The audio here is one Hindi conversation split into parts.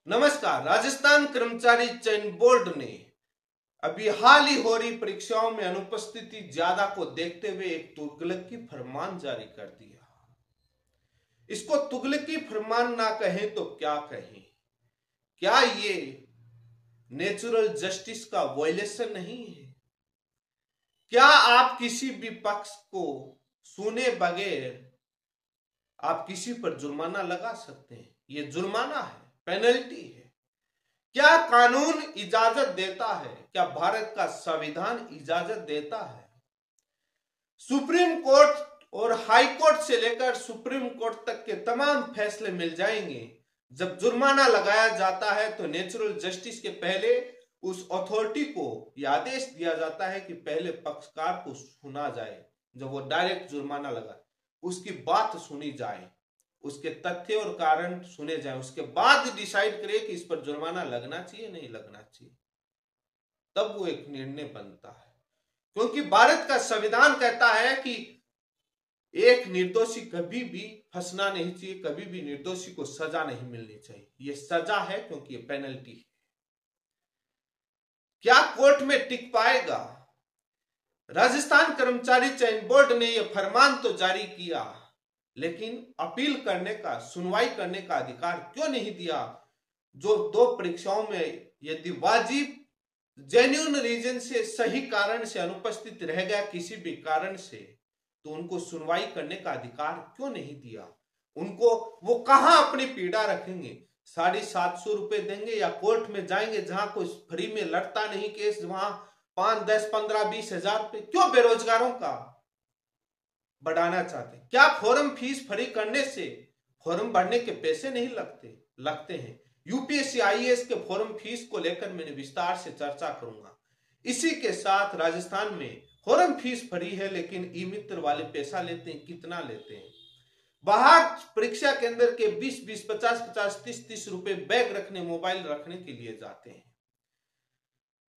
नमस्कार। राजस्थान कर्मचारी चयन बोर्ड ने अभी हाल ही हो रही परीक्षाओं में अनुपस्थिति ज्यादा को देखते हुए एक तुगलकी फरमान जारी कर दिया। इसको तुगलकी फरमान ना कहें तो क्या कहें? क्या ये नेचुरल जस्टिस का वायलेशन नहीं है? क्या आप किसी भी पक्ष को सुने बगैर आप किसी पर जुर्माना लगा सकते हैं? ये जुर्माना है, पेनल्टी है। क्या कानून इजाजत देता है? क्या भारत का संविधान इजाजत देता है? सुप्रीम कोर्ट और हाई कोर्ट से लेकर सुप्रीम कोर्ट तक के तमाम फैसले मिल जाएंगे। जब जुर्माना लगाया जाता है तो नेचुरल जस्टिस के पहले उस अथॉरिटी को यह आदेश दिया जाता है कि पहले पक्षकार को सुना जाए। जब वो डायरेक्ट जुर्माना लगा, उसकी बात सुनी जाए, उसके तथ्य और कारण सुने जाए, उसके बाद डिसाइड करे कि इस पर जुर्माना लगना चाहिए नहीं लगना चाहिए, तब वो एक निर्णय बनता है। क्योंकि भारत का संविधान कहता है कि एक निर्दोषी कभी भी फंसना नहीं चाहिए, कभी भी निर्दोषी को सजा नहीं मिलनी चाहिए। ये सजा है क्योंकि ये पेनल्टी है। क्या कोर्ट में टिक पाएगा? राजस्थान कर्मचारी चयन बोर्ड ने यह फरमान तो जारी किया, लेकिन अपील करने का, सुनवाई करने का अधिकार क्यों नहीं दिया? जो दो परीक्षाओं में यदि वाजिब जेन्युइन रीजन से, सही कारण से अनुपस्थित रह गया किसी भी कारण से, तो उनको सुनवाई करने का अधिकार क्यों नहीं दिया? उनको वो कहां अपनी पीड़ा रखेंगे? 750 रुपए देंगे या कोर्ट में जाएंगे जहां कोई फ्री में लड़ता नहीं केस, वहां 5, 10, 15, 20 हजार रुपए क्यों बेरोजगारों का बढ़ाना चाहते? क्या फॉर्म फीस फ्री करने से फॉर्म भरने के पैसे नहीं लगते हैं? यूपीएससी आईएएस के फॉर्म फीस को लेकर मैंने विस्तार से चर्चा करूंगा। इसी के साथ राजस्थान में फॉर्म फीस फ्री है, लेकिन ई मित्र वाले पैसा लेते हैं। कितना लेते हैं? बाहर परीक्षा केंद्र के 20-20, 50-50, 30-30 रुपए बैग रखने, मोबाइल रखने के लिए जाते हैं।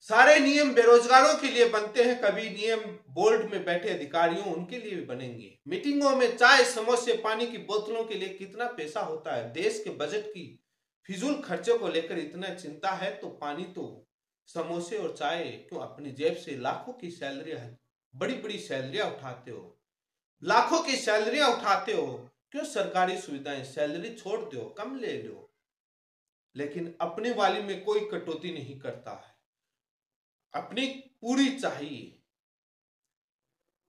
सारे नियम बेरोजगारों के लिए बनते हैं, कभी नियम बोर्ड में बैठे अधिकारियों उनके लिए भी बनेंगे। मीटिंगों में चाय, समोसे, पानी की बोतलों के लिए कितना पैसा होता है? देश के बजट की फिजूल खर्चों को लेकर इतना चिंता है तो पानी तो, समोसे और चाय क्यों अपनी जेब से लाखों की सैलरी, बड़ी बड़ी सैलरियां उठाते हो, लाखों की सैलरियां उठाते हो, क्यों सरकारी सुविधाएं, सैलरी छोड़ दो, कम ले लो, लेकिन अपने वाली में कोई कटौती नहीं करता है, अपनी पूरी चाहिए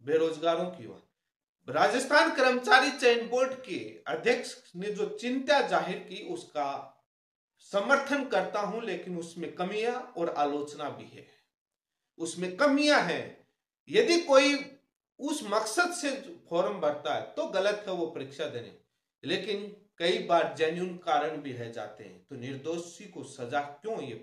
बेरोजगारों की बात। राजस्थान कर्मचारी चयन बोर्ड के अध्यक्ष ने जो चिंता जाहिर की उसका समर्थन करता हूं, लेकिन उसमें कमियां और आलोचना भी है। उसमें कमियां हैं। यदि कोई उस मकसद से फॉर्म भरता है तो गलत है वो परीक्षा देने, लेकिन कई बार जेन्युइन कारण भी रह जाते हैं, तो निर्दोषी को सजा क्यों? ये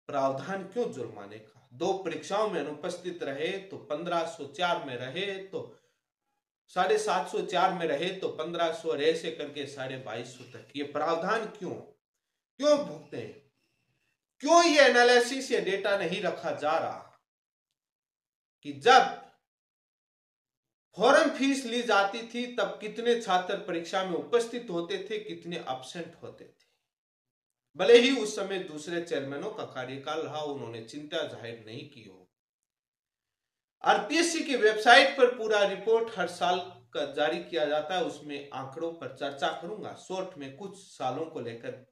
प्रावधान क्यों जुर्माने का? 2 परीक्षाओं में अनुपस्थित रहे तो 1504 में रहे, तो 750 में रहे तो 1500, ऐसे करके 2250 तक ये प्रावधान क्यों भुगते हैं? क्यों ये एनालिसिस या डेटा नहीं रखा जा रहा कि जब फॉर्म फीस ली जाती थी तब कितने छात्र परीक्षा में उपस्थित होते थे, कितने एब्सेंट होते थे? भले ही उस समय दूसरे चेयरमैनों का कार्यकाल रहा, उन्होंने चिंता जाहिर नहीं की हो। आरपीएससी की वेबसाइट पर पूरा रिपोर्ट हर साल का जारी किया जाता है, उसमें आंकड़ों पर चर्चा करूंगा शॉर्ट में, कुछ सालों को लेकर,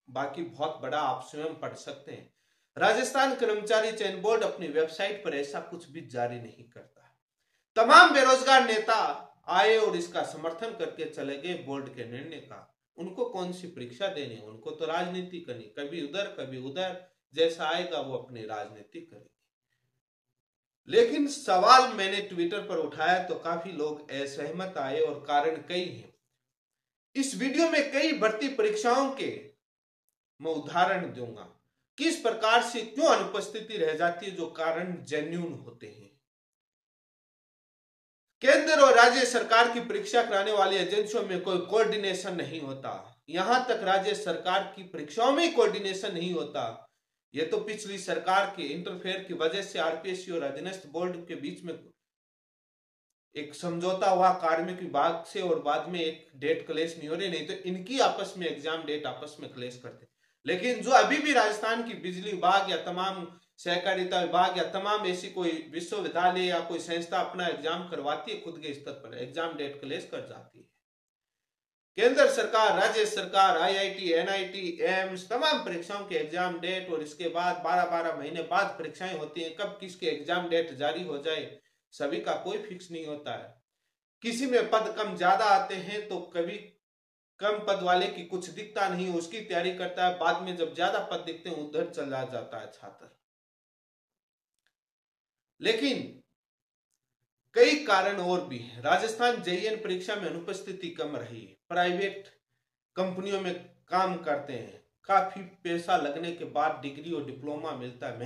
बाकी बहुत बड़ा आप स्वयं पढ़ सकते हैं। राजस्थान कर्मचारी चयन बोर्ड अपनी वेबसाइट पर ऐसा कुछ भी जारी नहीं करता। तमाम बेरोजगार नेता आए और इसका समर्थन करके चले गए बोर्ड के निर्णय का। उनको कौन सी परीक्षा देनी? उनको तो राजनीति करनी, कभी उधर कभी उधर, जैसा आएगा वो अपनी राजनीति करेंगे। लेकिन सवाल मैंने ट्विटर पर उठाया तो काफी लोग असहमत आए और कारण कई हैं। इस वीडियो में कई भर्ती परीक्षाओं के मैं उदाहरण दूंगा, किस प्रकार से क्यों अनुपस्थिति रह जाती है, जो कारण जेन्युइन होते हैं। केंद्र और राज्य सरकार की परीक्षा कराने वाली एजेंसियों में कोई कोऑर्डिनेशन नहीं होता। यहां तक राज्य सरकार की परीक्षाओं में कोऑर्डिनेशन नहीं होता। यह तो पिछली सरकार के इंटरफेयर की वजह से आरपीएससी और अधीनस्थ बोर्ड के बीच में एक समझौता हुआ कार्मिक विभाग से, और बाद में एक डेट क्लेश नहीं हो रही, नहीं तो इनकी आपस में एग्जाम डेट आपस में क्लेश करते। लेकिन जो अभी भी राजस्थान की बिजली विभाग या तमाम सहकारिता विभाग या तमाम ऐसी कोई विश्वविद्यालय या कोई संस्था अपना एग्जाम करवाती है, खुद के स्तर पर एग्जाम डेट क्लेश कर जाती है। केंद्र सरकार, राज्य सरकार, आईआईटी, एनआईटी, एम्स, तमाम परीक्षाओं के एग्जाम डेट और इसके बाद 12-12 महीने बाद परीक्षाएं होती हैं। कब किसके एग्जाम डेट जारी हो जाए सभी का कोई फिक्स नहीं होता है। किसी में पद कम ज्यादा आते हैं तो कभी कम पद वाले की कुछ दिखता नहीं, उसकी तैयारी करता है, बाद में जब ज्यादा पद दिखते हैं उधर चला जाता है छात्र। लेकिन कई कारण और भी हैं। राजस्थान जेईएन परीक्षा में अनुपस्थिति कम रही, प्राइवेट कंपनियों में काम करते हैं, काफी पैसा लगने के बाद डिग्री और डिप्लोमा मिलता है,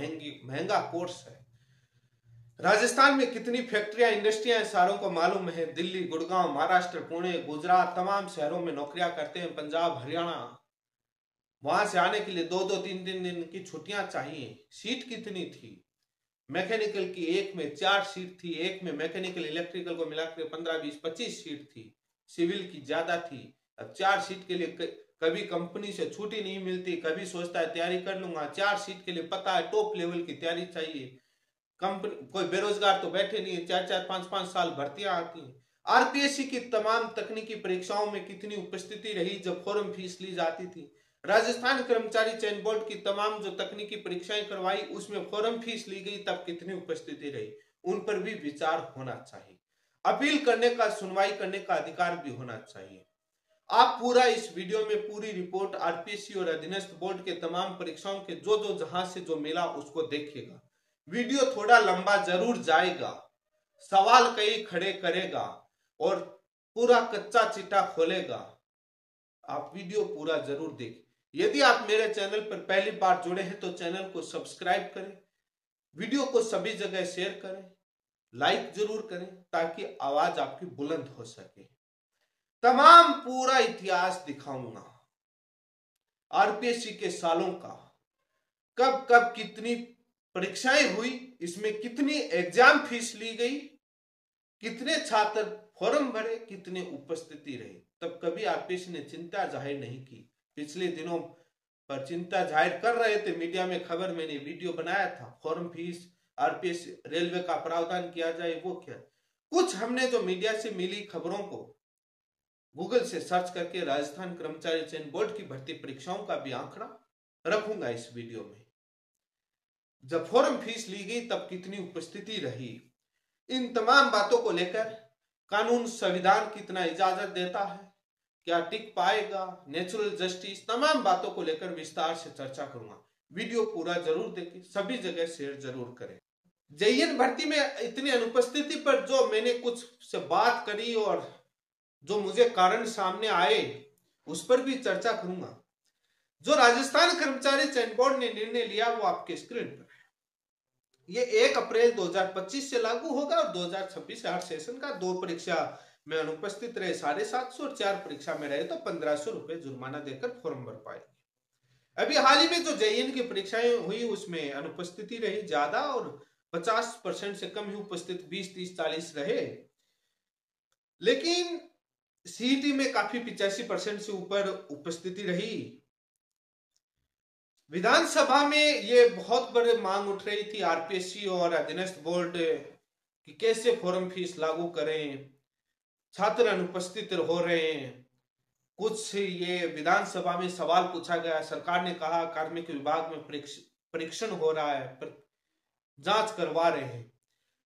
महंगा कोर्स है। राजस्थान में कितनी फैक्ट्रियां, इंडस्ट्रियां हैं सारों को मालूम है। दिल्ली, गुड़गांव, महाराष्ट्र, पुणे, गुजरात, तमाम शहरों में नौकरियां करते हैं। पंजाब, हरियाणा, वहां से आने के लिए 2-2, 3-3 दिन की छुट्टियां चाहिए। सीट कितनी थी? मैकेनिकल की एक में 4 सीट थी, एक में मैकेनिकल इलेक्ट्रिकल को मिलाकर 15, 20, 25 सीट थी। सिविल की ज्यादा थी। अब 4 सीट के लिए कभी कंपनी से छुट्टी नहीं मिलती, कभी सोचता है तैयारी कर लूंगा। 4 सीट के लिए पता है टॉप लेवल की तैयारी चाहिए। कंपनी, कोई बेरोजगार तो बैठे नहीं है, 4-4, 5-5 साल भर्तियां आती हैं। आरपीएससी की तमाम तकनीकी परीक्षाओं में कितनी उपस्थिति रही जब फॉर्म फीस ली जाती थी। राजस्थान कर्मचारी चयन बोर्ड की तमाम जो तकनीकी परीक्षाएं करवाई उसमें फॉर्म फीस ली गई, तब कितनी उपस्थिति रही, उन पर भी विचार होना चाहिए। अपील करने का, सुनवाई करने का अधिकार भी होना चाहिए। आप पूरा इस वीडियो में पूरी रिपोर्ट आरपीएससी और अधीनस्थ बोर्ड के तमाम परीक्षाओं के जो जहां से जो मिला उसको देखिएगा। वीडियो थोड़ा लंबा जरूर जाएगा, सवाल कई खड़े करेगा और पूरा कच्चा चिट्ठा खोलेगा। आप वीडियो पूरा जरूर देखें। यदि आप मेरे चैनल पर पहली बार जुड़े हैं तो चैनल को सब्सक्राइब करें, वीडियो को सभी जगह शेयर करें, लाइक जरूर करें ताकि आवाज आपकी बुलंद हो सके। तमाम पूरा इतिहास दिखाऊंगा आरपीएससी के सालों का, कब कब कितनी परीक्षाएं हुई, इसमें कितनी एग्जाम फीस ली गई, कितने छात्र फॉर्म भरे, कितने उपस्थिति रही। तब कभी आरपीएससी ने चिंता जाहिर नहीं की। पिछले दिनों पर चिंता जाहिर कर रहे थे, मीडिया में खबर, मैंने वीडियो बनाया था, फॉर्म फीस आरपीएससी रेलवे का प्रावधान किया जाए, वो क्या कुछ हमने जो मीडिया से मिली खबरों को गूगल से सर्च करके राजस्थान कर्मचारी चयन बोर्ड की भर्ती परीक्षाओं का भी आंकड़ा रखूंगा इस वीडियो में। जब फॉर्म फीस ली गई तब कितनी उपस्थिति रही, इन तमाम बातों को लेकर कानून, संविधान कितना इजाजत देता है, क्या टिक पाएगा, नेचुरल जस्टिस, तमाम बातों को लेकर विस्तार से चर्चा करूंगा। वीडियो पूरा जरूर देखें, सभी जगह शेयर जरूर करें। जेईएन भर्ती में इतनी अनुपस्थिति पर जो मैंने कुछ से बात करी और जो मुझे कारण सामने आए उस पर भी चर्चा करूंगा। जो राजस्थान कर्मचारी चयन बोर्ड ने निर्णय लिया वो आपके स्क्रीन पर है। ये 1 अप्रैल 2025 से लागू होगा और 2026 8 सेशन का 2 परीक्षा में अनुपस्थित रहे 750 और 4 परीक्षा में रहे तो 1500 रुपए जुर्माना देकर फॉर्म भर पाएंगे। अभी हाल ही में जो जेईएन की परीक्षाएं हुई उसमें अनुपस्थिति रही ज्यादा और 50% से कम ही उपस्थित 20, 30, 40 रहे। लेकिन सीईटी में काफी 85% से ऊपर उपस्थिति रही। विधानसभा में ये बहुत बड़ी मांग उठ रही थी आरपीएससी और अधीनस्थ बोर्ड कि कैसे फॉर्म फीस लागू करें, छात्र अनुपस्थित हो रहे हैं। कुछ ये विधानसभा में सवाल पूछा गया, सरकार ने कहा कार्मिक विभाग में परीक्षण हो रहा है, जांच करवा रहे हैं।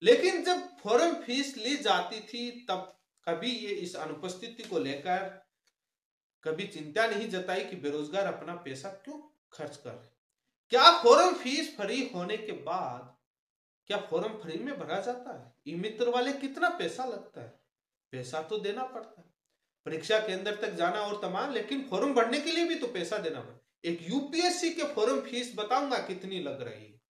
लेकिन जब फॉर्म फीस ली जाती थी तब कभी ये इस अनुपस्थिति को लेकर कभी चिंता नहीं जताई कि बेरोजगार अपना पैसा क्यों खर्च कर रहे। क्या फॉर्म फीस फ्री होने के बाद क्या फॉर्म फ्री में भरा जाता है? ई मित्र वाले कितना पैसा लगता है? पैसा तो देना पड़ता है, परीक्षा केंद्र तक जाना और तमाम, लेकिन फॉर्म भरने के लिए भी तो पैसा देना पड़ता है। एक यूपीएससी के फॉर्म फीस बताऊंगा कितनी लग रही है,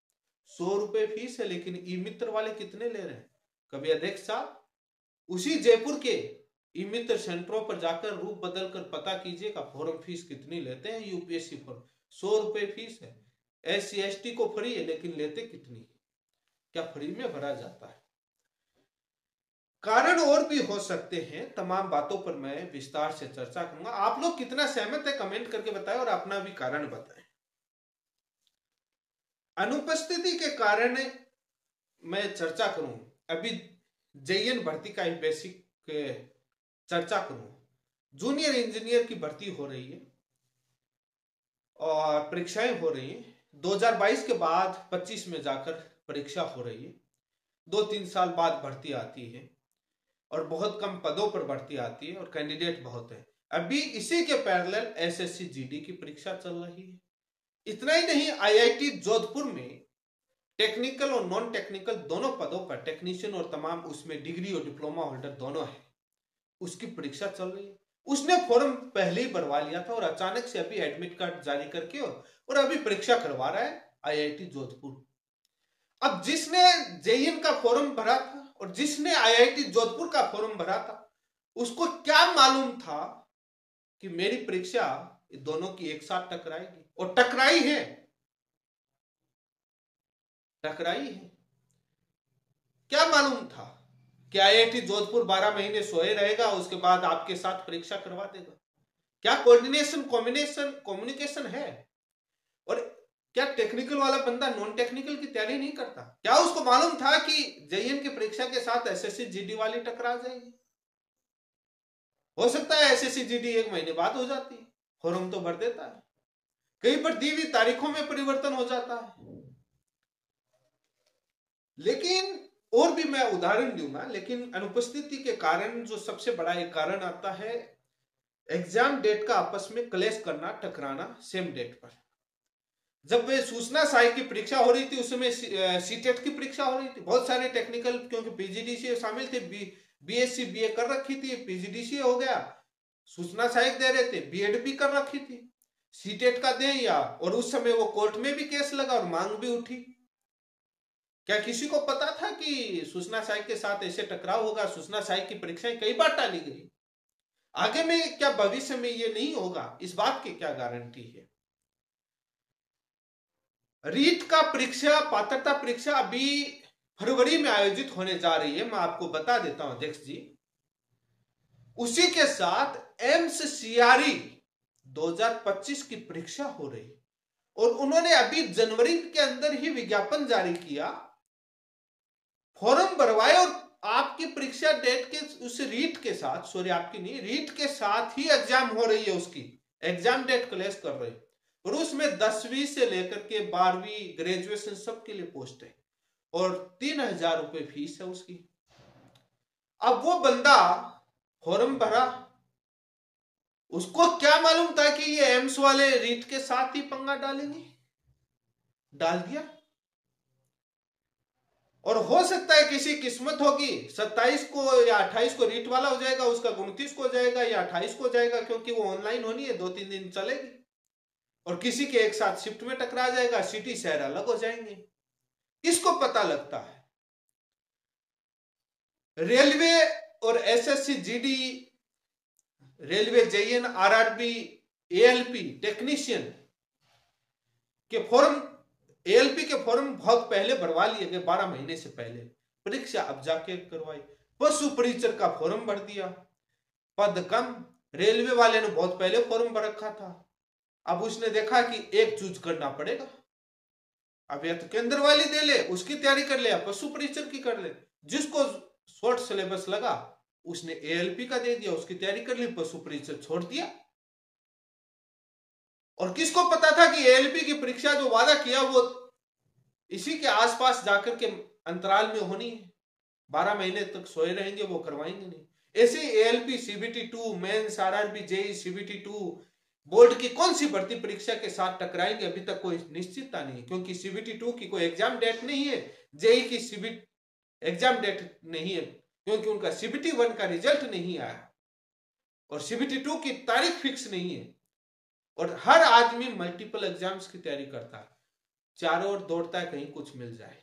100 रुपए फीस है, लेकिन ई मित्र वाले कितने ले रहे हैं? कभी अध्यक्ष साहब उसी जयपुर के ई मित्र सेंटरों पर जाकर रूप बदल कर पता कीजिएगा फॉर्म फीस कितनी लेते हैं। यूपीएससी फॉर्म 100 रुपए फीस है, SC ST को फ्री है, लेकिन लेते कितनी? क्या फ्री में भरा जाता है? कारण और भी हो सकते हैं, तमाम बातों पर मैं विस्तार से चर्चा करूंगा। आप लोग कितना सहमत है कमेंट करके बताएं और अपना भी कारण बताएं। अनुपस्थिति के कारण मैं चर्चा करूं, अभी जेईएन भर्ती का ही बेसिक चर्चा करूं। जूनियर इंजीनियर की भर्ती हो रही है और परीक्षाएं हो रही हैं। 2022 के बाद 25 में जाकर परीक्षा हो रही है। 2-3 साल बाद भर्ती आती है और बहुत कम पदों पर भर्ती आती है और कैंडिडेट बहुत है। अभी इसी के पैरेलल एसएससी जीडी की परीक्षा चल रही है। इतना ही नहीं, आईआईटी जोधपुर में टेक्निकल और नॉन टेक्निकल दोनों पदों पर, टेक्नीशियन और तमाम उसमें डिग्री और डिप्लोमा होल्डर दोनों है, उसकी परीक्षा चल रही है। उसने फॉर्म पहले ही भरवा लिया था और अचानक से अभी एडमिट कार्ड जारी करके और अभी परीक्षा करवा रहा है आईआईटी जोधपुर। अब जिसने जेईएन का फॉर्म भरा था और जिसने आईआईटी जोधपुर का फॉर्म भरा था, उसको क्या मालूम था कि मेरी परीक्षा दोनों की एक साथ टकराएगी, और टकराई है। क्या मालूम था कि आईआईटी जोधपुर 12 महीने सोए रहेगा, उसके बाद आपके साथ परीक्षा करवा देगा? क्या कम्युनिकेशन है? और क्या टेक्निकल वाला बंदा नॉन टेक्निकल की तैयारी नहीं करता? क्या उसको मालूम था कि जेईएन की परीक्षा के साथ एसएससी जीडी वाली टकरा जाएगी? हो सकता है एसएससी जीडी 1 महीने बाद हो जाती है, फॉर्म तो भर देता है, कहीं पर दी हुई तारीखों में परिवर्तन हो जाता है। लेकिन और भी मैं उदाहरण दूंगा, लेकिन अनुपस्थिति के कारण जो सबसे बड़ा एक कारण आता है, एग्जाम डेट का आपस में क्लैश करना, टकराना सेम डेट पर। जब वे सूचना सहायक की परीक्षा हो रही थी, उस समय सीटेट की परीक्षा हो रही थी। बहुत सारे टेक्निकल, क्योंकि पीजीडीसीए शामिल थे, बीएससी बीए कर रखी थी, पीजीडीसीए हो गया, सूचना सहायक दे रहे थे, बीएड भी कर रखी थी, सीटेट का दे या, और उस समय वो कोर्ट में भी केस लगा और मांग भी उठी। क्या किसी को पता था कि सूचना सहायक के साथ ऐसे टकराव होगा? सूचना सहायक की परीक्षाएं कई बार टाली गई। आगे में क्या भविष्य में ये नहीं होगा, इस बात की क्या गारंटी है? रीट का परीक्षा, पात्रता परीक्षा अभी फरवरी में आयोजित होने जा रही है, मैं आपको बता देता हूं अध्यक्ष जी। उसी के साथ एम्स सीआरई 2025 की परीक्षा हो रही, और उन्होंने अभी जनवरी के अंदर ही विज्ञापन जारी किया, फॉर्म भरवाए, और आपकी परीक्षा डेट के उस रीट के साथ, सॉरी आपकी नहीं, रीट के साथ ही एग्जाम हो रही है, उसकी एग्जाम डेट क्लैश कर रही है, और उसमें 10वीं से लेकर के 12वीं ग्रेजुएशन सबके लिए पोस्ट है, और 3000 रुपए फीस है उसकी। अब वो बंदा फॉर्म भरा, उसको क्या मालूम था कि ये एम्स वाले रीट के साथ ही पंगा डालेंगे? डाल दिया। और हो सकता है किसी किस्मत होगी 27 को या 28 को रीट वाला हो जाएगा, उसका 29 को हो जाएगा या 28 को हो जाएगा, क्योंकि वो ऑनलाइन होनी है, 2-3 दिन चलेगी, और किसी के एक साथ शिफ्ट में टकरा जाएगा, सिटी शहर अलग हो जाएंगे, किसको पता लगता है? रेलवे और SSC GD, railway JEN, RRB, ALP technician के फॉर्म, एएलपी के फॉर्म बहुत पहले भरवा लिए गए, 12 महीने से पहले, परीक्षा अब जाके करवाई। पशु परिचर का फॉर्म भर दिया, पद कम, रेलवे वाले ने बहुत पहले फॉर्म भर रखा था, अब उसने देखा कि एक चूज करना पड़ेगा, अब या तो केंद्र वाली दे ले, उसकी तैयारी कर ले, या पशु परिचर की कर ले। जिसको शॉर्ट सिलेबस लगा उसने एएलपी का दे दिया, उसकी तैयारी कर ली, पशु परिचर छोड़ दिया। और किसको पता था कि एएलपी की परीक्षा जो वादा किया वो इसी के आसपास जाकर के अंतराल में होनी है, 12 महीने तक सोए रहेंगे, वो करवाएंगे नहीं। ऐसे ALP, CBT two, mains, RRB, JE, CBT two, board की कौन सी भर्ती परीक्षा के साथ टकराएंगे, अभी तक कोई निश्चितता नहीं, क्योंकि सीबीटी2 की कोई एग्जाम डेट नहीं है, जेई की सीबीटी एग्जाम डेट नहीं है, क्योंकि उनका सीबीटी1 का रिजल्ट नहीं आया, और सीबीटी2 की तारीख फिक्स नहीं है, और हर आदमी मल्टीपल एग्जाम्स की तैयारी करता है, चारों ओर दौड़ता है कहीं कुछ मिल जाए।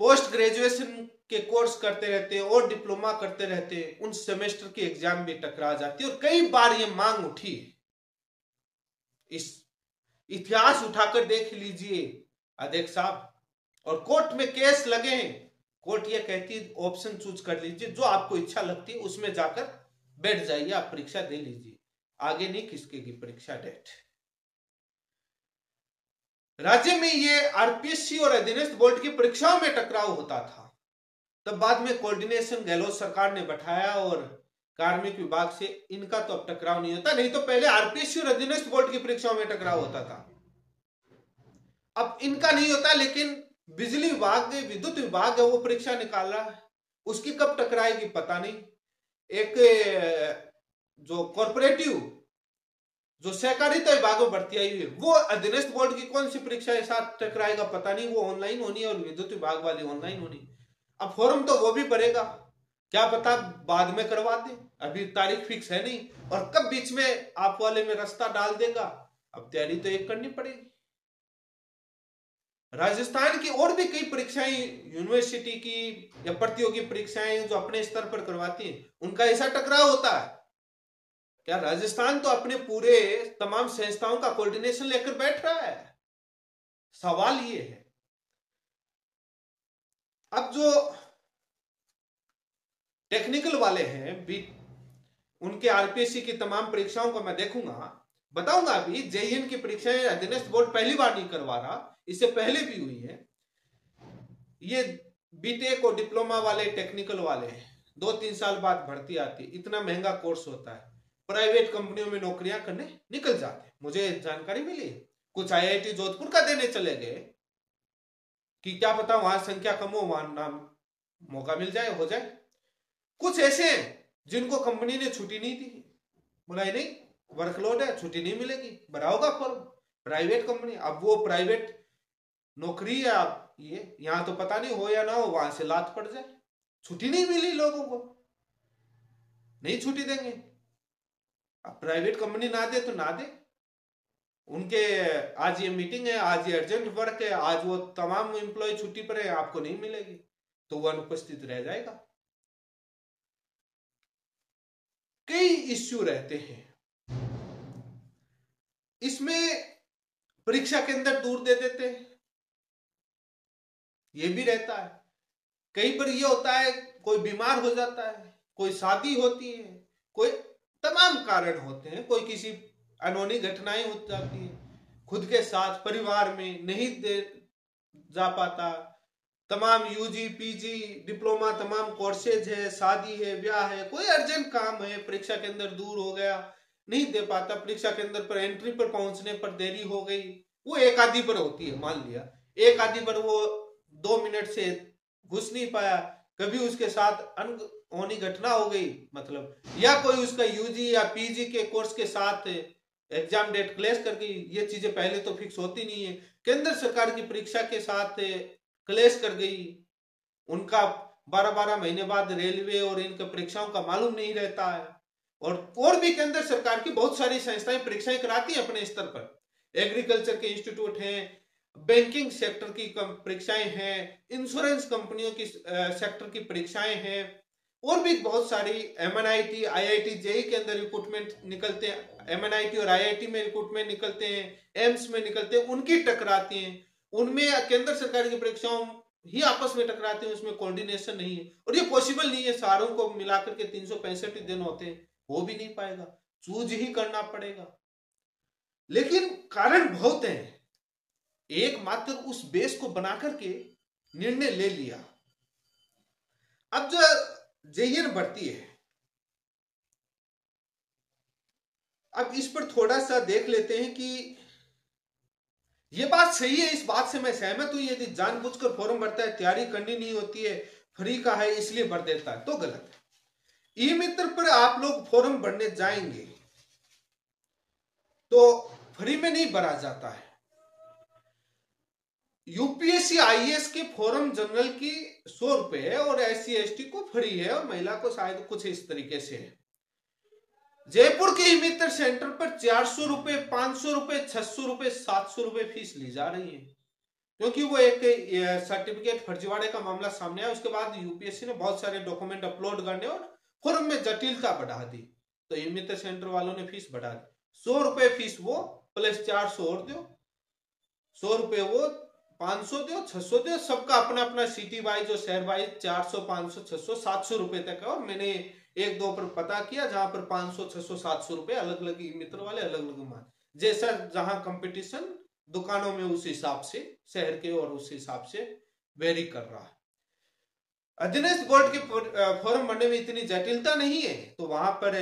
पोस्ट ग्रेजुएशन के कोर्स करते रहते हैं और डिप्लोमा करते रहते हैं, उन सेमेस्टर की एग्जाम भी टकरा जाती है, और कई बार ये मांग उठी है। इस इतिहास उठाकर देख लीजिए अध्यक्ष साहब, और कोर्ट में केस लगे हैं, कोर्ट ये कहती है ऑप्शन चूज कर लीजिए, जो आपको इच्छा लगती है उसमें जाकर बैठ जाइए, आप परीक्षा दे लीजिए, आगे नहीं खिसकेगी परीक्षा डेट। राज्य में ये आरपीएससी और अधीनस्थ बोर्ड की परीक्षाओं में टकराव होता था। तब बाद में कोऑर्डिनेशन गहलोत सरकार ने बैठाया और कार्मिक विभाग से इनका तो अब टकराव नहीं होता, नहीं तो पहले आरपीएससी और अधीनस्थ बोर्ड की परीक्षाओं में टकराव होता था। अब इनका नहीं होता, लेकिन बिजली विभाग, विद्युत विभाग है वो परीक्षा निकाल रहा है, उसकी कब टकराएगी पता नहीं। एक जो कॉर्पोरेटिव जो सहकारिता विभाग में भर्ती आई हुई है वो अधीनस्थ बोर्ड की कौन सी परीक्षा के साथ टकराएगा पता नहीं, वो ऑनलाइन होनी है और विद्युत विभाग वाली ऑनलाइन होनी। अब फॉर्म तो वो भी भरेगा, क्या पता बाद में करवा दे, अभी तारीख फिक्स है नहीं, और कब बीच में आप वाले में रास्ता डाल देगा। अब तैयारी तो एक करनी पड़ेगी। राजस्थान की और भी कई परीक्षाएं यूनिवर्सिटी की या प्रतियोगी परीक्षाएं जो अपने स्तर पर करवाती हैं, उनका ऐसा टकराव होता है क्या? राजस्थान तो अपने पूरे तमाम संस्थाओं का कोऑर्डिनेशन लेकर बैठ रहा है। सवाल ये है, अब जो टेक्निकल वाले हैं उनके आरपीएससी की तमाम परीक्षाओं को मैं देखूंगा, बताऊंगा। अभी जेईएन की परीक्षाएं अधीनस्थ बोर्ड पहली बार नहीं करवा रहा, इससे पहले भी हुई है। ये बीटेक और डिप्लोमा वाले टेक्निकल वाले 2-3 साल बाद भर्ती आती है, इतना महंगा कोर्स होता है, प्राइवेट कंपनियों में नौकरियां करने निकल जाते। मुझे जानकारी मिली कुछ आईआईटी जोधपुर का देने चले गए कि क्या पता वहां संख्या कम हो, वहां नाम मौका मिल जाए, हो जाए। कुछ ऐसे हैं जिनको कंपनी ने छुट्टी नहीं दी, बोला नहीं वर्कलोड है, छुट्टी नहीं मिलेगी, भरा होगा फॉर्म, प्राइवेट कंपनी। अब वो प्राइवेट नौकरी या ये यहां तो पता नहीं हो या ना हो, वहां से लात पड़ जाए, छुट्टी नहीं मिली लोगों को, नहीं छुट्टी देंगे। अब प्राइवेट कंपनी ना दे तो ना दे, उनके आज ये मीटिंग है, आज ये अर्जेंट वर्क है, आज वो तमाम एम्प्लॉय छुट्टी पर है, आपको नहीं मिलेगी, तो वो अनुपस्थित रह जाएगा। कई इश्यू रहते हैं इसमें, परीक्षा के अंदर दूर दे देते हैं, ये भी रहता है। कई बार ये होता है कोई बीमार हो जाता है, कोई शादी होती है, कोई तमाम कारण होते हैं, कोई किसी अनहोनी घटनाएं हो जाती है, खुद के साथ परिवार में नहीं दे जा पाता, तमाम यूजी पीजी डिप्लोमा तमाम कोर्सेज है, शादी है, ब्याह है, कोई अर्जेंट काम है, परीक्षा के अंदर दूर हो गया, नहीं दे पाता, परीक्षा के अंदर पर एंट्री पर पहुंचने पर देरी हो गई, वो एक आधी पर होती है, मान लिया एक आधी पर वो 2 मिनट से घुस नहीं पाया, कभी उसके साथ अनहोनी घटना हो गई, मतलब या कोई उसका यूजी या पीजी के कोर्स के साथ एग्जाम डेट क्लैश कर गई, ये चीजें पहले तो फिक्स होती नहीं है, केंद्र सरकार की परीक्षा के साथ क्लैश कर गई, उनका 12-12 महीने बाद रेलवे और इनके परीक्षाओं का मालूम नहीं रहता है, और भी केंद्र सरकार की बहुत सारी संस्थाएं परीक्षाएं कराती हैं अपने स्तर पर, एग्रीकल्चर के इंस्टीट्यूट हैं, बैंकिंग सेक्टर की परीक्षाएं हैं, इंश्योरेंस कंपनियों की सेक्टर की परीक्षाएं हैं, और भी बहुत सारी एमएनआईटी आईआईटी जेई के अंदर रिक्रूटमेंट निकलते हैं, एमएनआईटी और आईआईटी में रिक्रूटमेंट निकलते हैं, एम्स में निकलते हैं, उनकी टकराती हैं, उनमें केंद्र सरकार की परीक्षाओं ही आपस में टकराते हैं, उसमें कोऑर्डिनेशन नहीं है, और ये पॉसिबल नहीं है, सारों को मिलाकर के 365 दिन होते हैं, हो भी नहीं पाएगा, चूज ही करना पड़ेगा। लेकिन कारण बहुत हैं, एकमात्र उस बेस को बनाकर के निर्णय ले लिया। अब जो जेईएन भर्ती है, अब इस पर थोड़ा सा देख लेते हैं कि ये बात सही है, इस बात से मैं सहमत हूं, यदि जानबूझकर फॉर्म भरता है, तैयारी करनी नहीं होती है, फ्री का है इसलिए भर देता है, तो गलत है। ई मित्र पर आप लोग फॉर्म भरने जाएंगे तो फ्री में नहीं भरा जाता है। यूपीएससी आईएएस के फॉर्म जनरल की 100 रुपए है और एससी एसटी को फ्री है, और महिला को शायद कुछ इस तरीके से है। जयपुर के ई मित्र सेंटर पर 400 रुपए, 500 रुपए, 600 रुपए, 700 रुपए फीस ली जा रही है, क्योंकि वो एक सर्टिफिकेट फर्जीवाड़े का मामला सामने आया, उसके बाद यूपीएससी ने बहुत सारे डॉक्यूमेंट अपलोड करने और फॉर्म में जटिलता बढ़ा दी, तो ई मित्र सेंटर वालों ने फीस बढ़ा दी। 100 रुपए फीस वो प्लस 400 और दो, 100 रुपए वो, 500 दो, 600 दो, सबका अपना अपना सिटी वाइज और शहर वाइज 400, 500, 600, 700 रुपए तक है। और मैंने 1-2 पर पता किया जहां पर 500, 600, 700 रुपए अलग अलग मित्र वाले अलग अलग मान, जैसा जहां कंपटीशन दुकानों में उस हिसाब से, शहर के और उस हिसाब से वेरी कर रहा है। अधीनस्थ बोर्ड के फॉर्म भरने में इतनी जटिलता नहीं है, तो वहां पर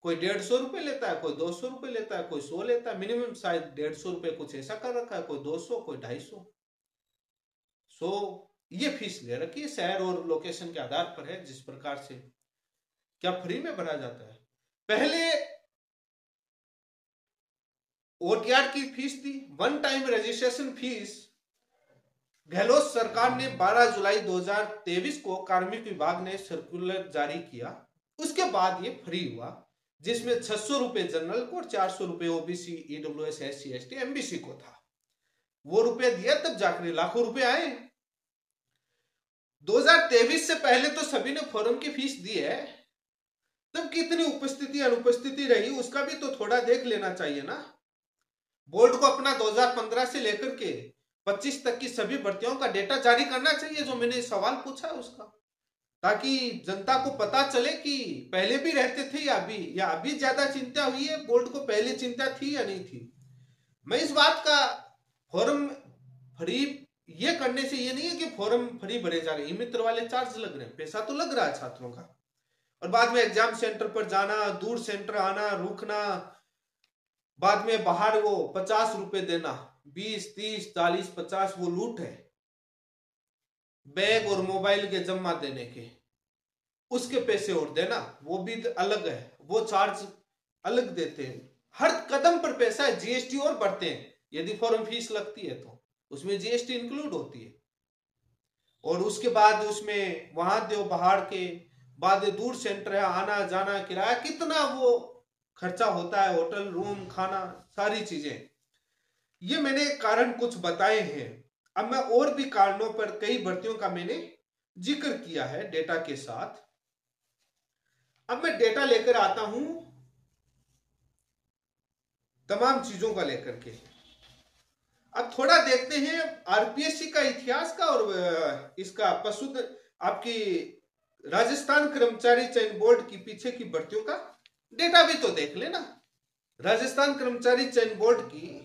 कोई 150 रुपए लेता है, कोई 200 रुपए लेता है, कोई 100 लेता है, मिनिमम शायद 150 रुपए कुछ ऐसा कर रखा है, कोई 200, कोई 250। सो ये फीस ले रखी है, शहर और लोकेशन के आधार पर है जिस प्रकार से। क्या फ्री में भरा जाता है? पहले ओटीआर की फीस थी, one time registration fees Gehlot सरकार ने 12 जुलाई 2023 को कार्मिक विभाग ने सर्कुलर जारी किया। उसके बाद ये फ्री हुआ, जिसमें 600 रुपए जनरल को और 400 रुपए OBC, EWS, SC, ST, MBC को था। वो रुपए दिया तब जाकर लाखों रुपए आए। 2023 से पहले तो सभी ने फॉर्म की फीस दी है, तब कितनी उपस्थिति अनुपस्थिति रही उसका भी तो थोड़ा देख लेना चाहिए ना। बोर्ड को अपना 2015 से लेकर के 25 तक की सभी भर्तियों का डेटा जारी करना चाहिए, जो मैंने सवाल पूछा है उसका, ताकि जनता को पता चले कि पहले भी रहते थे या अभी ज्यादा चिंता हुई है, बोर्ड को पहले चिंता थी या नहीं थी। मैं इस बात का फॉर्म फ्री ये करने से ये नहीं है कि फॉर्म फ्री भरे जा रहे हैं, मित्र वाले चार्ज लग रहे हैं, पैसा तो लग रहा है छात्रों का, और बाद में एग्जाम सेंटर पर जाना, दूर सेंटर आना, रुकना, बाद में बाहर वो 50 रुपए देना, 20, 30, 40, 50 वो लूट है। बैग और मोबाइल के जमा देने के उसके पैसे और देना, वो भी अलग है, वो चार्ज अलग देते हैं। हर कदम पर पैसा है, जीएसटी और बढ़ते हैं। यदि फॉर्म फीस लगती है तो उसमें जीएसटी इंक्लूड होती है, और उसके बाद उसमें वहां दो, बाहर के बाद दूर सेंटर है, आना जाना, किराया, कितना वो खर्चा होता है, होटल रूम, खाना, सारी चीजें। ये मैंने कारण कुछ बताए हैं। अब मैं और भी कारणों पर कई भर्तियों का मैंने जिक्र किया है डेटा के साथ। अब मैं डेटा लेकर आता हूं तमाम चीजों का लेकर के। अब थोड़ा देखते हैं आरपीएससी का इतिहास का और इसका आपकी राजस्थान कर्मचारी चयन बोर्ड की पीछे की भर्तियों का डेटा भी तो देख लेना। राजस्थान कर्मचारी चयन बोर्ड की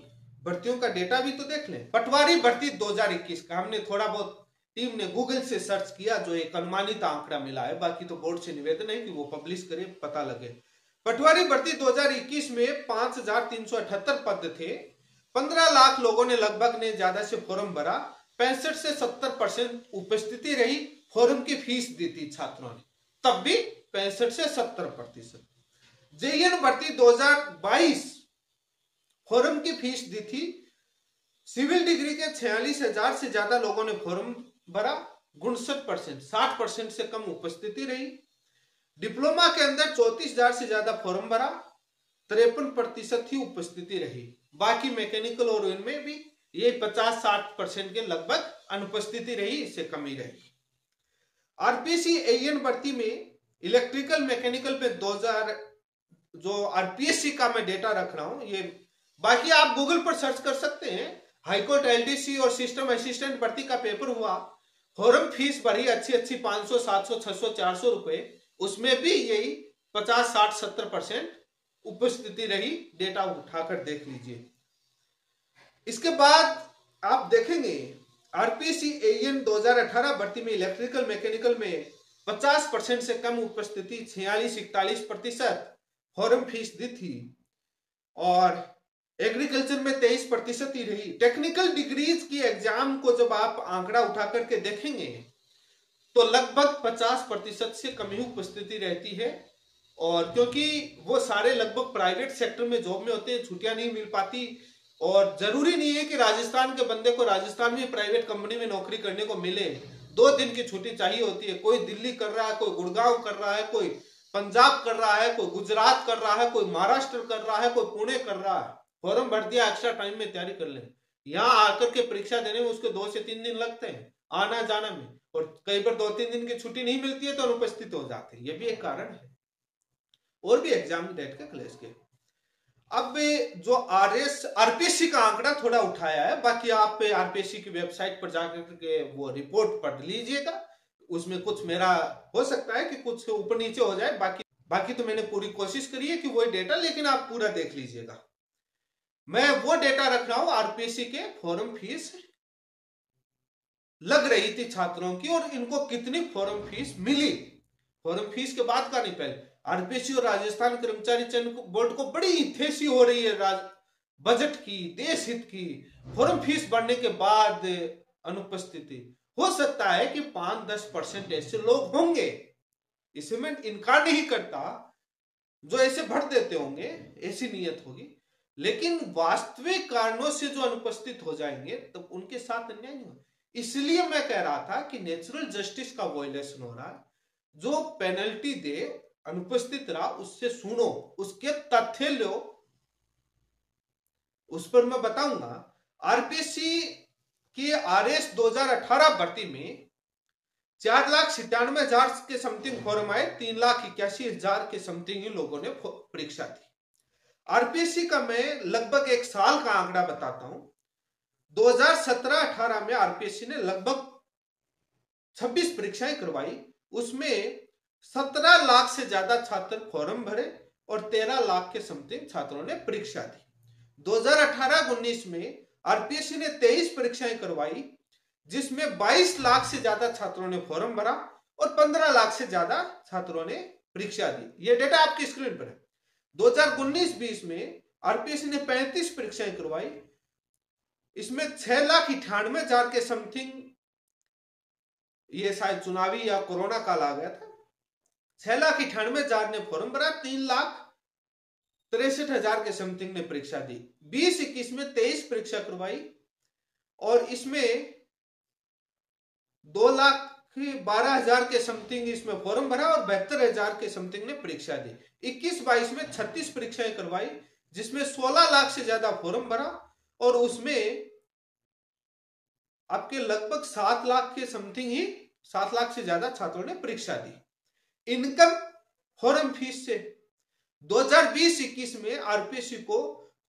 भर्तियों का डेटा भी तो देख लें। पटवारी भर्ती 2021 का हमने थोड़ा बहुत टीम ने गूगल से सर्च किया, जो एक अनुमानित आंकड़ा मिला है, बाकी तो बोर्ड से निवेदन है कि वो पब्लिश करे, पता लगे। पटवारी भर्ती 2021 में 5378 पद थे, 15 लाख लोगों ने लगभग ने ज्यादा से फॉर्म भरा, 65 से 70% उपस्थिति रही, फॉर्म की फीस दी थी छात्रों ने, तब भी 65 से 70%। जेईएन भर्ती 2022 फॉर्म की फीस दी थी, सिविल डिग्री के 46,000 से ज्यादा लोगों ने फॉर्म भरा, 59%, 60% से कम उपस्थिति रही। डिप्लोमा के अंदर 34,000 से ज्यादा फॉर्म भरा, 53% ही उपस्थिति रही। बाकी मैकेनिकल और इनमें भी ये 50-60% के लगभग अनुपस्थिति रही, इससे कम ही रही। आरपीएससी एएन भर्ती में इलेक्ट्रिकल मैकेनिकल पे 2000 जो आरपीएससी का मैं डेटा रख रहा हूं, ये बाकी आप गूगल पर सर्च कर सकते हैं। हाईकोर्ट एलडीसी और सिस्टम असिस्टेंट भर्ती का पेपर हुआ, फॉर्म फीस भरी अच्छी 500, 700, 600, 400 रुपए, उसमें भी यही 50, 60, 70% उपस्थिति रही। डेटा उठाकर देख लीजिए। इसके बाद आप देखेंगे आरपीएससी एएन 2018 भर्ती में इलेक्ट्रिकल मैकेनिकल में 50% से कम उपस्थिति, 46-41% फॉर्म फीस दी थी, और एग्रीकल्चर में 23% ही रही। टेक्निकल डिग्रीज की एग्जाम को जब आप आंकड़ा उठा करके देखेंगे तो लगभग 50% से कम ही उपस्थिति रहती है, और क्योंकि वो सारे लगभग प्राइवेट सेक्टर में जॉब में होते हैं, छुट्टियां नहीं मिल पाती, और जरूरी नहीं है कि राजस्थान के बंदे को राजस्थान में प्राइवेट कंपनी में नौकरी करने को मिले। 2 दिन की छुट्टी चाहिए होती है। कोई दिल्ली कर रहा है, कोई गुड़गांव कर रहा है, कोई पंजाब कर रहा है, कोई गुजरात कर रहा है, कोई महाराष्ट्र कर रहा है, कोई पुणे कर रहा है। फॉर्म भर दिया, एक्स्ट्रा टाइम में तैयारी कर ले, यहाँ आकर के परीक्षा देने में उसके 2 से 3 दिन लगते हैं आना जाना में, और कई बार 2-3 दिन की छुट्टी नहीं मिलती है तो अनुपस्थित हो जाते हैं। ये भी एक कारण है, और भी एग्जाम डेट के क्लेश के। अब जो आरपीएससी का आंकड़ा थोड़ा उठाया है, बाकी आप आरपीएससी की वेबसाइट पर जाकर के वो रिपोर्ट पढ़ लीजिएगा। उसमें कुछ मेरा हो सकता है कि कुछ ऊपर नीचे हो जाए, बाकी तो मैंने पूरी कोशिश करी है कि वही डेटा, लेकिन आप पूरा देख लीजिएगा। मैं वो डेटा रख रहा हूं आरपीएससी के फॉर्म फीस लग रही थी छात्रों की और इनको कितनी फॉर्म फीस मिली। फॉर्म फीस के बाद का नहीं, पहले आरपीएससी और राजस्थान कर्मचारी चयन बोर्ड को बड़ी ठेसी हो रही है बजट की, देश हित की। फॉर्म फीस बढ़ने के बाद अनुपस्थिति हो सकता है कि 5-10% ऐसे लोग होंगे, इसे मैं इनकार नहीं करता, जो ऐसे भर देते होंगे, ऐसी नीयत होगी। लेकिन वास्तविक कारणों से जो अनुपस्थित हो जाएंगे तब तो उनके साथ अन्याय नहीं होगा। इसलिए मैं कह रहा था कि नेचुरल जस्टिस का वायलेशन हो रहा है। जो पेनल्टी दे, अनुपस्थित रहा, उससे सुनो, उसके तथ्य लो, उस पर मैं बताऊंगा। आरपीएससी की आरएस 2018 भर्ती में 4,97,000 के समथिंग फॉर्म आए, 3,81,000 के समथिंग ही लोगों ने परीक्षा दी। आरपीएससी का मैं लगभग एक साल का आंकड़ा बताता हूं। 2017-18 में आरपीएससी ने लगभग 26 परीक्षाएं करवाई, उसमें 17 लाख से ज्यादा छात्र फॉर्म भरे और 13 लाख के समथिंग छात्रों ने परीक्षा दी। 2018-19 में आरपीएससी ने 23 परीक्षाएं करवाई, जिसमें 22 लाख से ज्यादा छात्रों ने फॉर्म भरा और 15 लाख से ज्यादा छात्रों ने परीक्षा दी। यह डेटा आपकी स्क्रीन पर है। 2019-20 में आरपीएससी ने 35 परीक्षाएं करवाई, इसमें 6,98,000 के समथिंग, ये शायद चुनावी या कोरोना काल आ गया था, 6,98,000 ने फॉर्म भरा, 3,63,000 के समथिंग ने परीक्षा दी। 20-21 में 23 परीक्षा करवाई और इसमें 2,12,000 के समथिंग इसमें फॉर्म भरा और 72,000 के समथिंग ने परीक्षा दी। 21-22 में 36 परीक्षाएं करवाई, जिसमें 16 लाख से ज्यादा फॉर्म भरा और उसमें आपके लगभग 7 लाख के समथिंग ही, 7 लाख से ज्यादा छात्रों ने परीक्षा दी। इनकम फॉर्म फीस से 2020-21 में आरपीएससी को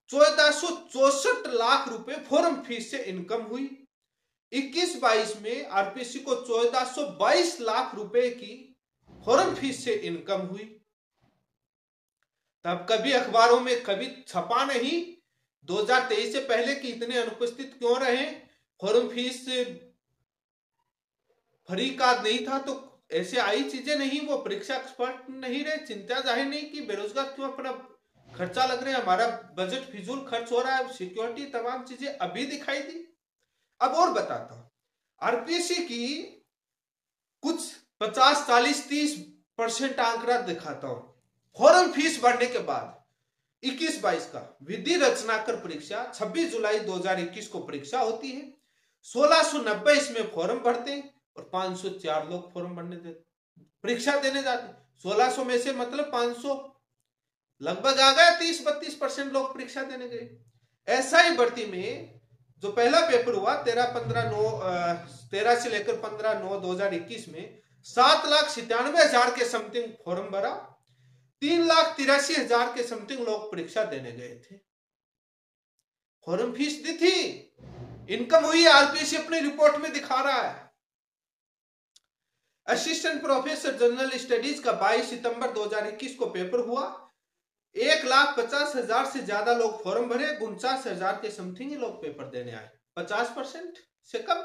1464 लाख रुपए फॉर्म फीस से इनकम हुई। 21-22 में आरपीएससी को 1422 लाख रुपए की फॉर्म फीस से इनकम हुई। तब कभी अखबारों में कभी छपा नहीं 2023 से पहले कि इतने अनुपस्थित क्यों रहे, फॉर्म फीस फ्री का नहीं था, तो ऐसे आई चीजें नहीं, वो परीक्षा एक्सपर्ट नहीं रहे, चिंता जाहिर नहीं कि बेरोजगार क्यों, अपना खर्चा लग रहे हैं, हमारा बजट फिजूल खर्च हो रहा है, सिक्योरिटी तमाम चीजें अभी दिखाई दी। अब और बताता हूं, आरपीएससी की कुछ 50, 40, 30% आंकड़ा दिखाता हूं। फॉर्म फीस बढ़ने के बाद 21-22 का विधि रचनाकर परीक्षा 26 जुलाई 2021 को परीक्षा होती है। 1690 इसमें फॉर्म भरते हैं और 504 लोग फॉर्म भरने देते, परीक्षा देने जाते। 1600 में से मतलब 500 लगभग आ गया, 30-32% लोग परीक्षा देने गए। ऐसा ही भर्ती में जो पहला पेपर हुआ 13 से लेकर 15/9/2021 में 7,97,000 के समथिंग फॉर्म भरा, 3,83,000 के समथिंग लोग परीक्षा देने गए थे। फॉर्म फीस दी थी, इनकम हुई, आरपीएससी अपनी रिपोर्ट में दिखा रहा है। असिस्टेंट प्रोफेसर जनरल स्टडीज का 22 सितंबर 2021 को पेपर हुआ, 1,50,000 से ज्यादा लोग फॉर्म भरे, 49,000 के समथिंग ही लोग पेपर देने आए, 50% से कम।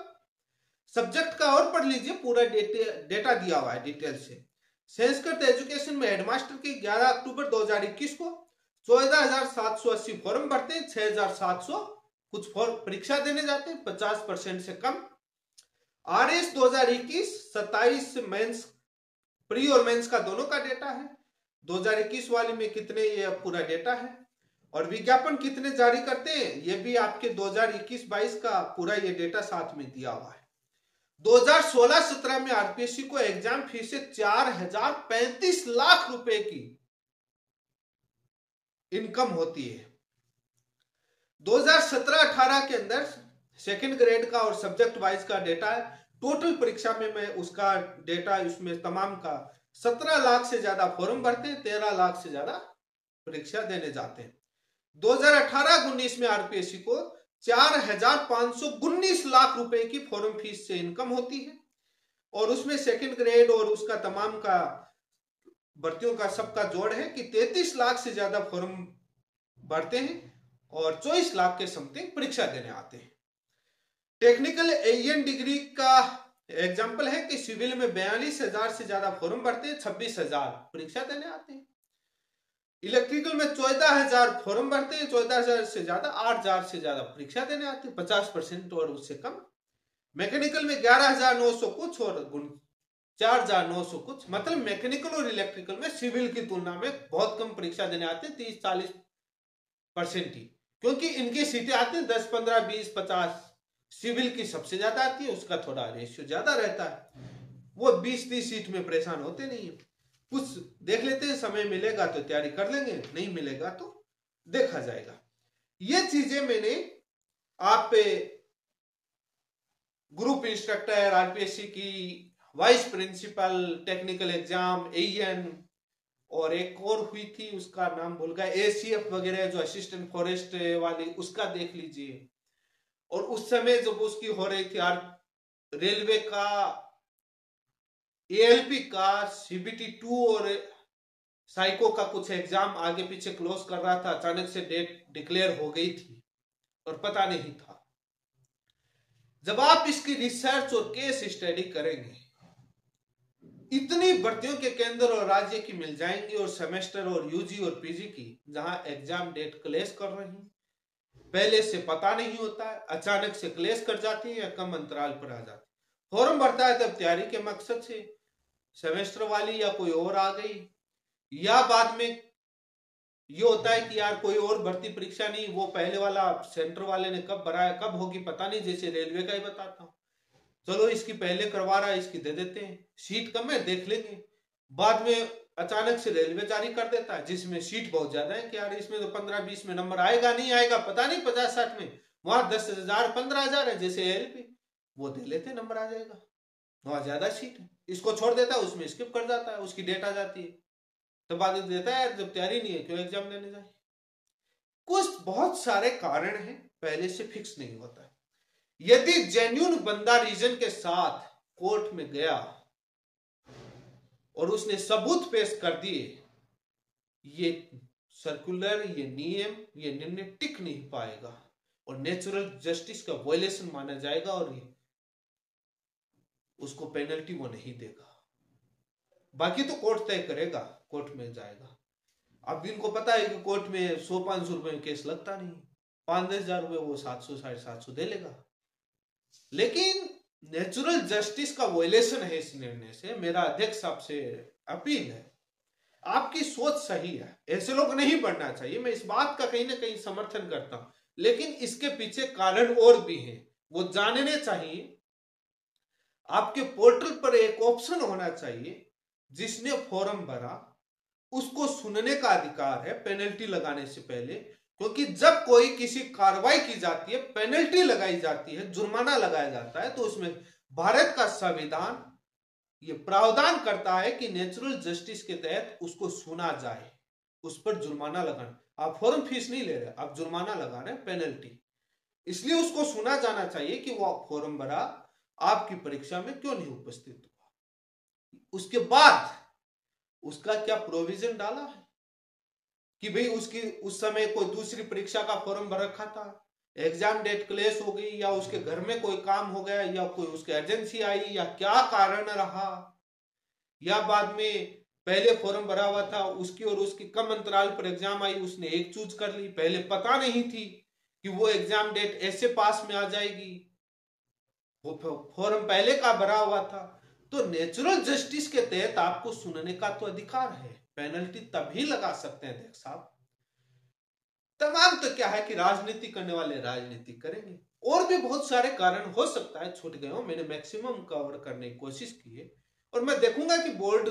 सब्जेक्ट का और पढ़ लीजिए, पूरा डेटा दिया हुआ है डिटेल से। संस्कृत एजुकेशन में हेडमास्टर की 11 अक्टूबर 2021 को 14,780 फॉर्म भरते हैं, 6,700 कुछ फॉर्म परीक्षा देने जाते हैं, 50% से कम। आरएस 2021 27 मेंस, प्री और मेंस का दोनों का डेटा है। 2021 वाली में कितने, ये पूरा डेटा है। और विज्ञापन कितने जारी करते हैं, ये भी आपके 2021-22 का पूरा ये डेटा साथ में दिया हुआ है। 2016-17 में आरपीएससी को एग्जाम फीस से 4,035 लाख रुपए की इनकम होती है। 2017-18 के अंदर सेकंड ग्रेड का और सब्जेक्ट वाइज का डेटा है। टोटल परीक्षा में मैं उसका डेटा, उसमें तमाम का 17 लाख से ज्यादा फॉर्म भरते हैं, 13 लाख से ज्यादा परीक्षा देने जाते हैं। 2018-19 में आरपीएससी को 4,519 लाख रुपए की फॉर्म फीस से इनकम होती है और उसमें सेकंड ग्रेड और उसका तमाम का भर्तियों का सबका जोड़ है कि 33 लाख से ज्यादा फॉर्म भरते हैं और 24 लाख के समथिंग परीक्षा देने आते हैं। टेक्निकल एएन डिग्री का एग्जाम्पल है कि सिविल में 42,000 से ज्यादा फॉर्म भरते हैं, 26,000 परीक्षा देने आते हैं। इलेक्ट्रिकल में 14,000 फॉर्म भरते हैं, 14,000 से ज्यादा 8,000 से ज्यादा परीक्षा देने आते हैं, 50% और उससे कम। मैकेनिकल में 11,900 कुछ और 4,900 कुछ, मतलब मैकेनिकल और इलेक्ट्रिकल में सिविल की तुलना में बहुत कम परीक्षा देने आते हैं, 30-40% ही, क्योंकि इनकी सीटें आती हैं 10, 15, 20, 50। सिविल की सबसे ज्यादा आती है, उसका थोड़ा रेशियो ज्यादा रहता है, वो 20-30 सीट में परेशान होते नहीं है। कुछ देख लेते हैं, समय मिलेगा तो तैयारी कर लेंगे, नहीं मिलेगा तो देखा जाएगा। ये चीजें मैंने आप पे ग्रुप इंस्ट्रक्टर, आरपीएससी की vice principal, technical exam, AN, और एक और हुई थी उसका नाम भूल गया, एसीएफ वगैरह जो असिस्टेंट फॉरेस्ट वाली, उसका देख लीजिए। और उस समय जब उसकी हो रही थी रेलवे का, एएलपी का, सीबीटी 2 और साइको का कुछ एग्जाम आगे पीछे क्लोज कर रहा था, अचानक से डेट डिक्लेयर हो गई थी और पता नहीं था। जब आप इसकी रिसर्च और केस स्टडी करेंगे, इतनी भर्तियों के केंद्र और राज्य की मिल जाएंगी, और सेमेस्टर और यूजी और पीजी की, जहां एग्जाम डेट क्लेश कर रही है, पहले से पता नहीं होता है, अचानक से क्लेश कर जाती है या कम अंतराल पर आ जाती है। फॉर्म भरता है तब तैयारी के मकसद से, सेमेस्टर वाली या कोई और आ गई, या बाद में ये होता है कि यार कोई और भर्ती परीक्षा नहीं, वो पहले वाला सेंटर वाले ने कब भरा है, कब होगी पता नहीं, जैसे रेलवे का ही बताता हूं, चलो इसकी पहले करवा रहा है, इसकी दे देते हैं, सीट कम है देख लेंगे। बाद में अचानक से रेलवे जारी कर देता है जिसमें सीट बहुत ज्यादा है कि यार इसमें तो 15-20 में नंबर आएगा नहीं आएगा पता नहीं, 50-60 में, वहां 10,000 15,000 है जैसे एएलपी, वो दे लेते नंबर आ जाएगा, वहां ज्यादा सीट है, इसको छोड़ देता है, उसमें स्किप कर जाता है, उसकी डेट आ जाती है, तो बाद में देता है जब तैयारी नहीं है क्यों एग्जाम देने जाए। कुछ बहुत सारे कारण हैं, पहले से फिक्स नहीं होता है। यदि जेन्युइन बंदा रीजन के साथ कोर्ट में गया और उसने सबूत पेश कर दिए, ये सर्कुलर, ये नियम, ये निर्णय टिक नहीं पाएगा और नेचुरल जस्टिस का वायलेशन माना जाएगा, और उसको पेनल्टी वो नहीं देगा। बाकी तो कोर्ट तय करेगा, कोर्ट में जाएगा। अब इनको पता है कि कोर्ट में 100-500 रुपए में केस लगता नहीं, 5-10 हजार रुपए वो 700-750 दे लेगा। लेकिन नेचुरल जस्टिस का वायलेशन है इस निर्णय से। मेरा अध्यक्ष आपसे अपील है, आपकी सोच सही है, ऐसे लोग नहीं बढ़ना चाहिए, मैं इस बात का कहीं ना कहीं समर्थन करता हूं, लेकिन इसके पीछे कारण और भी हैं, वो जानने चाहिए। आपके पोर्टल पर एक ऑप्शन होना चाहिए, जिसने फॉर्म भरा उसको सुनने का अधिकार है पेनल्टी लगाने से पहले, क्योंकि जब कोई किसी कार्रवाई की जाती है, पेनल्टी लगाई जाती है, जुर्माना लगाया जाता है, तो उसमें भारत का संविधान ये प्रावधान करता है कि नेचुरल जस्टिस के तहत उसको सुना जाए, उस पर जुर्माना लगाना। आप फॉर्म फीस नहीं ले रहे, आप जुर्माना लगा रहे हैं, पेनल्टी, इसलिए उसको सुना जाना चाहिए कि वो फॉर्म भरा, आपकी परीक्षा में क्यों नहीं उपस्थित हुआ। उसके बाद उसका क्या प्रोविजन डाला है कि भाई उसकी उस समय कोई दूसरी परीक्षा का फॉर्म भर रखा था, एग्जाम डेट क्लेश हो गई, या उसके घर में कोई काम हो गया, या कोई उसके एजेंसी आई, या क्या कारण रहा, या बाद में पहले फॉर्म भरा हुआ था उसकी और उसकी कम अंतराल पर एग्जाम आई, उसने एक चूज कर ली, पहले पता नहीं थी कि वो एग्जाम डेट ऐसे पास में आ जाएगी, वो फॉर्म पहले का भरा हुआ था। तो नेचुरल जस्टिस के तहत आपको सुनने का तो अधिकार है, पेनल्टी तभी लगा सकते हैं अध्यक्ष साहब। तमाम तो क्या है कि राजनीति करने वाले राजनीति करेंगे, और भी बहुत सारे कारण हो सकता है छूट गए हो, मैंने मैक्सिमम कवर करने की कोशिश की है, और मैं देखूंगा कि बोर्ड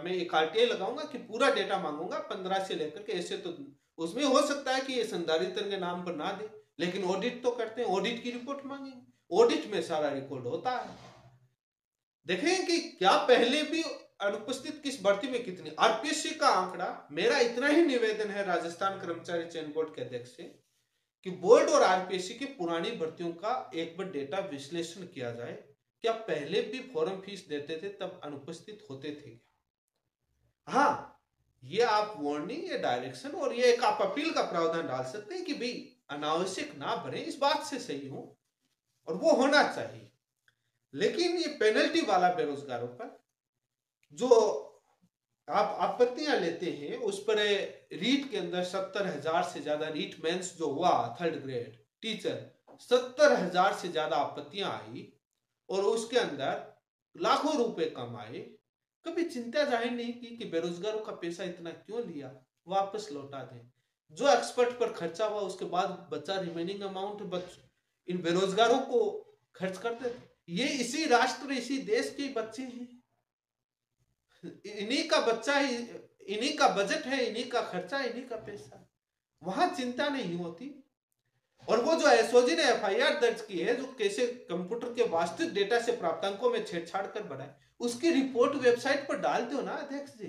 में एक आरटीआई लगाऊंगा कि पूरा डेटा मांगूंगा 15 से लेकर के, ऐसे तो उसमें हो सकता है कि ये संधारित्र के नाम पर ना दे, लेकिन ऑडिट तो करते हैं, ऑडिट की रिपोर्ट मांगेंगे, ऑडिट में सारा रिकॉर्ड होता है, देखें कि क्या पहले भी अनुपस्थित किस भर्ती में कितनी। आरपीएससी का आंकड़ा, मेरा इतना ही निवेदन है राजस्थान कर्मचारी चयन बोर्ड के अध्यक्ष से कि बोर्ड और आरपीएससी की पुरानी भर्तियों का एक बार डेटा विश्लेषण किया जाए, क्या पहले भी फॉर्म फीस देते थे तब अनुपस्थित होते थे क्या। हाँ, ये आप वार्निंग या डायरेक्शन और ये एक आप अपील का प्रावधान डाल सकते हैं कि भाई अनावश्यक ना भरें, इस बात से सही हो और वो होना चाहिए। लेकिन ये पेनल्टी वाला बेरोजगारों पर जो आप आपत्तियां लेते हैं उस पर रीट के अंदर 70,000 से ज्यादा रीट मेंस जो हुआ 3rd ग्रेड टीचर 70,000 से ज्यादा आपत्तियां आई और उसके अंदर लाखों रुपए कम आए। कभी चिंता जाहिर नहीं की कि बेरोजगारों का पैसा इतना क्यों लिया, वापस लौटा दें। जो एक्सपर्ट पर खर्चा हुआ उसके बाद बचा रिमेनिंग अमाउंट इन बेरोजगारों को खर्च कर देते। ये इसी राष्ट्र इसी देश के बच्चे हैं, इन्हीं का बच्चा ही, इन्हीं का बजट है, इन्हीं का खर्चा, इन्हीं का पैसा, वहां चिंता नहीं होती। और वो जो एसओजी ने एफआईआर दर्ज की है जो कैसे कंप्यूटर के वास्तविक डेटा से प्राप्तांकों में छेड़छाड़ कर बनाए, उसकी रिपोर्ट वेबसाइट पर डाल दो ना अध्यक्ष जी,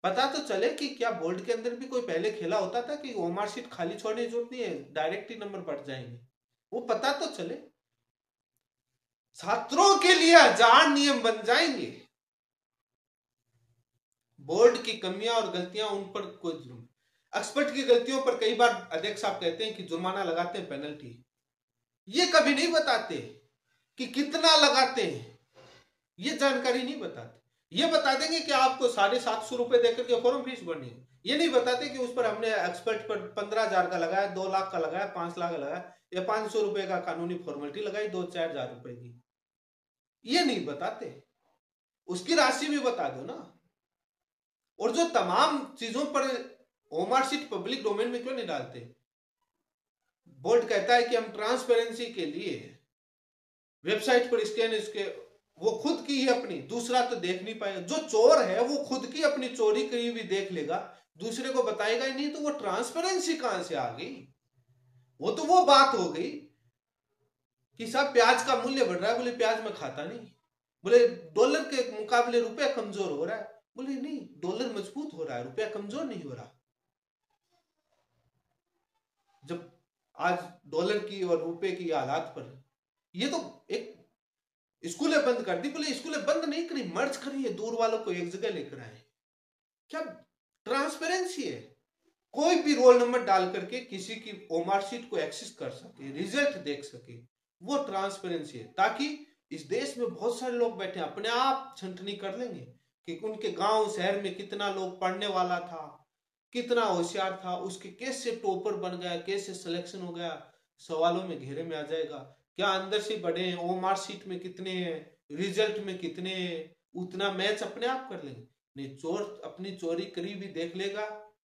पता तो चले कि क्या बोर्ड के अंदर भी कोई पहले खेला होता था कि ओमार शीट खाली छोड़ने की जरूरत नहीं है, डायरेक्ट ही नंबर बढ़ जाएंगे, वो पता तो चले। छात्रों के लिए 1000 नियम बन जाएंगे, बोर्ड की कमियां और गलतियां उन पर कोई जुर्म, एक्सपर्ट की गलतियों पर कई बार अध्यक्ष साहब कहते हैं कि जुर्माना लगाते हैं, पेनल्टी, ये कभी नहीं बताते कि कितना लगाते हैं, ये जानकारी नहीं बताते। ये बता देंगे कि आपको 750 रुपए देकर के फॉर्म फीस भरनी है, ये नहीं बताते कि उस पर हमने एक्सपर्ट पर 15,000 का लगाया, 2 लाख का लगाया, 5 लाख का लगाया या 500 रुपए का कानूनी फॉर्मेलिटी लगाई 2-4 हजार रुपए की, ये नहीं बताते। उसकी राशि भी बता दो ना। और जो तमाम चीजों पर ओमार शीट पब्लिक डोमेन में क्यों नहीं डालते? बोर्ड कहता है कि हम ट्रांसपेरेंसी के लिए वेबसाइट पर स्कैन इसके, वो खुद की ही अपनी, दूसरा तो देख नहीं पाएगा। जो चोर है वो खुद की अपनी चोरी कहीं भी देख लेगा, दूसरे को बताएगा ही नहीं, तो वो ट्रांसपेरेंसी कहां से आ गई? वो तो वो बात हो गई कि साहब प्याज का मूल्य बढ़ रहा है, बोले प्याज में खाता नहीं, बोले डॉलर के मुकाबले रुपया कमजोर हो रहा है, बोले नहीं डॉलर मजबूत हो रहा है, रुपया कमजोर नहीं हो रहा। जब आज डॉलर की और रुपए की हालात पर, ये तो एक स्कूलें बंद कर दी, बोले स्कूलें बंद नहीं करी, मर्ज करी है, दूर वालों को एक जगह लेकर आए। क्या ट्रांसपेरेंसी है? कोई भी रोल नंबर डाल करके किसी की ओमार शीट को एक्सेस कर सके, रिजल्ट देख सके, वो ट्रांसपेरेंसी है। ताकि इस देश में बहुत सारे लोग बैठे अपने आप छंटनी कर लेंगे कि उनके गांव शहर में कितना लोग पढ़ने वाला था, कितना होशियार था, उसके कैसे टॉपर बन गया, कैसे सिलेक्शन हो गया, सवालों में घेरे में आ जाएगा। क्या अंदर से बड़े हैं, ओमार शीट में कितने हैं, रिजल्ट में कितने हैं, उतना मैच अपने आप कर लेंगे। नहीं, चोर अपनी चोरी करी भी देख लेगा,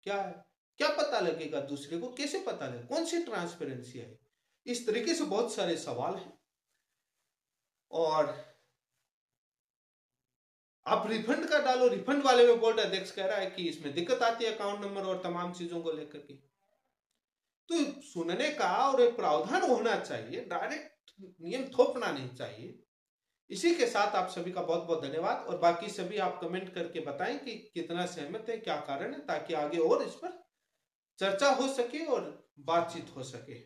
क्या है, क्या पता लगेगा दूसरे को, कैसे पता लगेगा, कौन सी ट्रांसपेरेंसी है? इस तरीके से बहुत सारे सवाल हैं। और आप रिफंड का डालो, रिफंड वाले में बोर्ड अध्यक्ष कह रहा है कि इसमें दिक्कत आती है अकाउंट नंबर और तमाम चीजों को लेकर के। तो सुनने का और एक प्रावधान होना चाहिए, डायरेक्ट नियम थोपना नहीं चाहिए। इसी के साथ आप सभी का बहुत बहुत धन्यवाद, और बाकी सभी आप कमेंट करके बताएं कि कितना सहमत है, क्या कारण है, ताकि आगे और इस पर चर्चा हो सके और बातचीत हो सके।